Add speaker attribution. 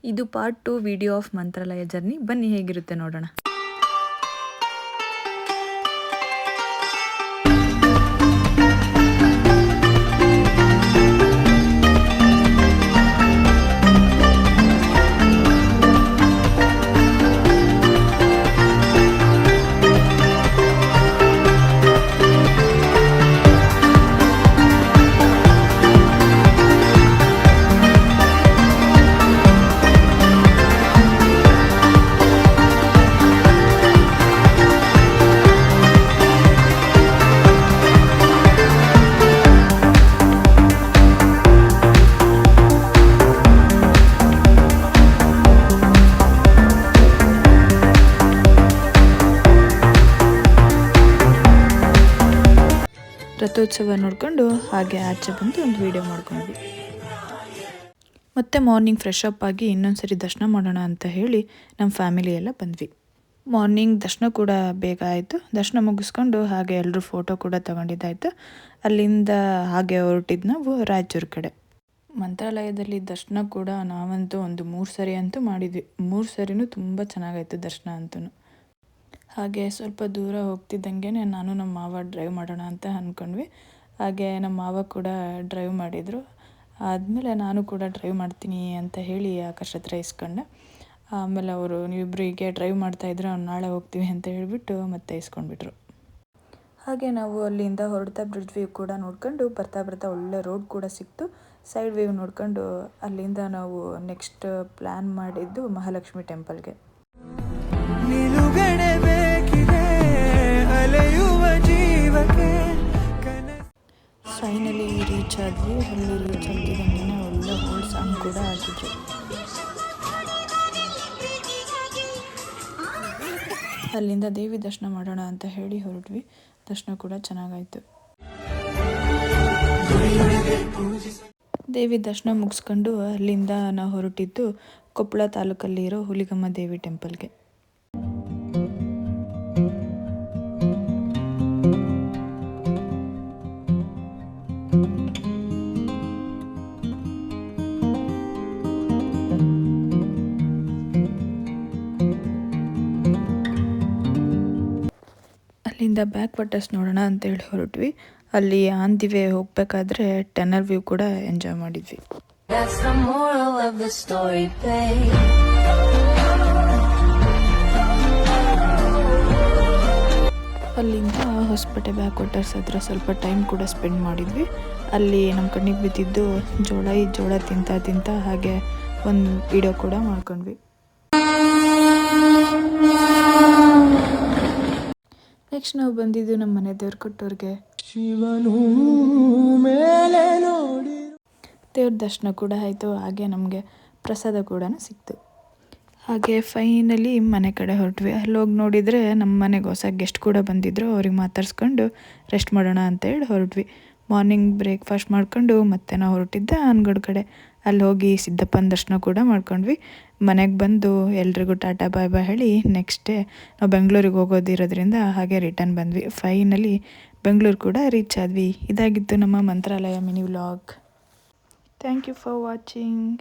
Speaker 1: ಇದು part 2 video of Mantralaya journey. ಬನ್ನಿ ಹೇಗಿರುತ್ತೆ ನೋಡೋಣ. ರಥೋತ್ಸವ ನೋಡಿಕೊಂಡು ಹಾಗೆ ಆಚೆ ಬಂದು ಒಂದು ವಿಡಿಯೋ ಮಾಡ್ಕೊಂಡ್ವಿ. ಮತ್ತೆ ಮಾರ್ನಿಂಗ್ ಫ್ರೆಶ್ ಅಪ್ ಆಗಿ ಇನ್ನೊಂದ್ಸರಿ ದರ್ಶನ ಮಾಡೋಣ ಅಂತ ಹೇಳಿ ನಮ್ಮ ಫ್ಯಾಮಿಲಿ ಎಲ್ಲ ಬಂದ್ವಿ. ಮಾರ್ನಿಂಗ್ ದರ್ಶನ ಕೂಡ ಬೇಗ ಆಯಿತು. ದರ್ಶನ ಮುಗಿಸ್ಕೊಂಡು ಹಾಗೆ ಎಲ್ಲರೂ ಫೋಟೋ ಕೂಡ ತಗೊಂಡಿದ್ದಾಯಿತು. ಅಲ್ಲಿಂದ ಹಾಗೆ ಹೊರಟಿದ್ದು ನಾವು ರಾಯಚೂರು ಕಡೆ. ಮಂತ್ರಾಲಯದಲ್ಲಿ ದರ್ಶನ ಕೂಡ ನಾವಂತೂ ಒಂದು 3 ಸರಿ ಅಂತೂ ಮಾಡಿದ್ವಿ. 3 ಸರಿನೂ ತುಂಬ ಚೆನ್ನಾಗಾಯಿತು ದರ್ಶನ ಅಂತೂ. ಹಾಗೆ ಸ್ವಲ್ಪ ದೂರ ಹೋಗ್ತಿದ್ದಂಗೆ ನಾನು ನಮ್ಮ ಮಾವ ಡ್ರೈವ್ ಮಾಡೋಣ ಅಂತ ಅಂದ್ಕೊಂಡ್ವಿ. ಹಾಗೆ ನಮ್ಮ ಮಾವ ಕೂಡ ಡ್ರೈವ್ ಮಾಡಿದರು. ಆದಮೇಲೆ ನಾನು ಕೂಡ ಡ್ರೈವ್ ಮಾಡ್ತೀನಿ ಅಂತ ಹೇಳಿ ಆಕಾಶ್ ಹತ್ರ ಇಸ್ಕೊಂಡೆ. ಆಮೇಲೆ ಅವರು ನೀವಿಬ್ಬರು ಹೀಗೆ ಡ್ರೈವ್ ಮಾಡ್ತಾಯಿದ್ರೆ ಅವ್ನು ನಾಳೆ ಹೋಗ್ತೀವಿ ಅಂತ ಹೇಳಿಬಿಟ್ಟು ಮತ್ತೆ ಇಸ್ಕೊಂಡ್ಬಿಟ್ರು. ಹಾಗೆ ನಾವು ಅಲ್ಲಿಂದ ಹೊರಡ್ತಾ ಬ್ರಿಡ್ಜ್ ವ್ಯೂ ಕೂಡ ನೋಡ್ಕೊಂಡು ಬರ್ತಾ ಬರ್ತಾ ಒಳ್ಳೆ ರೋಡ್ ಕೂಡ ಸಿಕ್ತು. ಸೈಡ್ ವ್ಯೂ ನೋಡ್ಕೊಂಡು ಅಲ್ಲಿಂದ ನಾವು ನೆಕ್ಸ್ಟ್ ಪ್ಲ್ಯಾನ್ ಮಾಡಿದ್ದು ಮಹಾಲಕ್ಷ್ಮಿ ಟೆಂಪಲ್ಗೆ. ಫೈನಲಿ ರೀಚ್ ಆದ್ವಿ. ಅಲ್ಲಿ ರೀಚ್ ಆಗ್ತಿದ್ದಂಗೆ ಒಳ್ಳೆ ಹೋಲ್ ಸಾಂಗ್ ಕೂಡ ಹಾಕಿದ್ರು. ಅಲ್ಲಿಂದ ದೇವಿ ದರ್ಶನ ಮಾಡೋಣ ಅಂತ ಹೇಳಿ ಹೊರಟ್ವಿ. ದರ್ಶನ ಕೂಡ ಚೆನ್ನಾಗಾಯಿತು. ದೇವಿ ದರ್ಶನ ಮುಗಿಸ್ಕೊಂಡು ಅಲ್ಲಿಂದ ನಾವು ಹೊರಟಿದ್ದು ಕೊಪ್ಪಳ ತಾಲೂಕಲ್ಲಿರೋ ಹುಲಿಗಮ್ಮ ದೇವಿ ಟೆಂಪಲ್ಗೆ. ಅಲ್ಲಿಂದ ಬ್ಯಾಕ್ ವಾಟರ್ಸ್ ನೋಡೋಣ ಅಂತೇಳಿ ಹೊರಟ್ವಿ. ಅಲ್ಲಿ ಆನ್ ದಿ ವೇ ಹೋಗಬೇಕಾದ್ರೆ ಟೆನ್ನರ್ ವ್ಯೂ ಕೂಡ ಎಂಜಾಯ್ ಮಾಡಿದ್ವಿ. ಅಲ್ಲಿಂದ ಹೊಸಪೇಟೆ ಬ್ಯಾಕ್ ವಾಟರ್ಸ್ ಹತ್ರ ಸ್ವಲ್ಪ ಟೈಮ್ ಕೂಡ ಸ್ಪೆಂಡ್ ಮಾಡಿದ್ವಿ. ಅಲ್ಲಿ ನಮ್ಮ ಕಣ್ಣಿಗೆ ಬಿದ್ದಿದ್ದು ಜೋಳ ತಿಂತ ಹಾಗೆ ಒಂದು ವಿಡಿಯೋ ಕೂಡ ಮಾಡ್ಕೊಂಡ್ವಿ. ನೆಕ್ಸ್ಟ್ ನಾವು ಬಂದಿದ್ದು ನಮ್ಮ ಮನೆ ದೇವ್ರ ಕೊಟ್ಟವ್ರಿಗೆ. ದೇವ್ರ ದರ್ಶನ ಕೂಡ ಆಯಿತು. ಹಾಗೆ ನಮಗೆ ಪ್ರಸಾದ ಕೂಡ ಸಿಕ್ತು. ಹಾಗೆ ಫೈನಲಿ ಮನೆ ಕಡೆ ಹೊರಟ್ವಿ. ಅಲ್ಲಿ ಹೋಗಿ ನೋಡಿದರೆ ನಮ್ಮ ಮನೆಗೆ ಹೊಸ ಗೆಸ್ಟ್ ಕೂಡ ಬಂದಿದ್ದರು. ಅವ್ರಿಗೆ ಮಾತಾಡ್ಸ್ಕೊಂಡು ರೆಸ್ಟ್ ಮಾಡೋಣ ಅಂತೇಳಿ ಹೊರಟ್ವಿ. ಮಾರ್ನಿಂಗ್ ಬ್ರೇಕ್ಫಾಸ್ಟ್ ಮಾಡ್ಕೊಂಡು ಮತ್ತೆ ನಾವು ಹೊರಟಿದ್ದೆ ಅನ್ಗಡ್ ಕಡೆ. ಅಲ್ಲಿ ಹೋಗಿ ಸಿದ್ದಪ್ಪನ ದರ್ಶನ ಕೂಡ ಮಾಡ್ಕೊಂಡ್ವಿ. ಮನೆಗೆ ಬಂದು ಎಲ್ರಿಗೂ ಟಾಟಾ ಬಾಯ್ ಬಾಯ್ ಹೇಳಿ ನೆಕ್ಸ್ಟ್ ಡೇ ನಾವು ಬೆಂಗಳೂರಿಗೆ ಹೋಗೋದಿರೋದ್ರಿಂದ ಹಾಗೆ ರಿಟರ್ನ್ ಬಂದ್ವಿ. ಫೈನಲಿ ಬೆಂಗಳೂರು ಕೂಡ ರೀಚ್ ಆದ್ವಿ. ಇದಾಗಿತ್ತು ನಮ್ಮ Mantralaya mini vlog. Thank you for watching.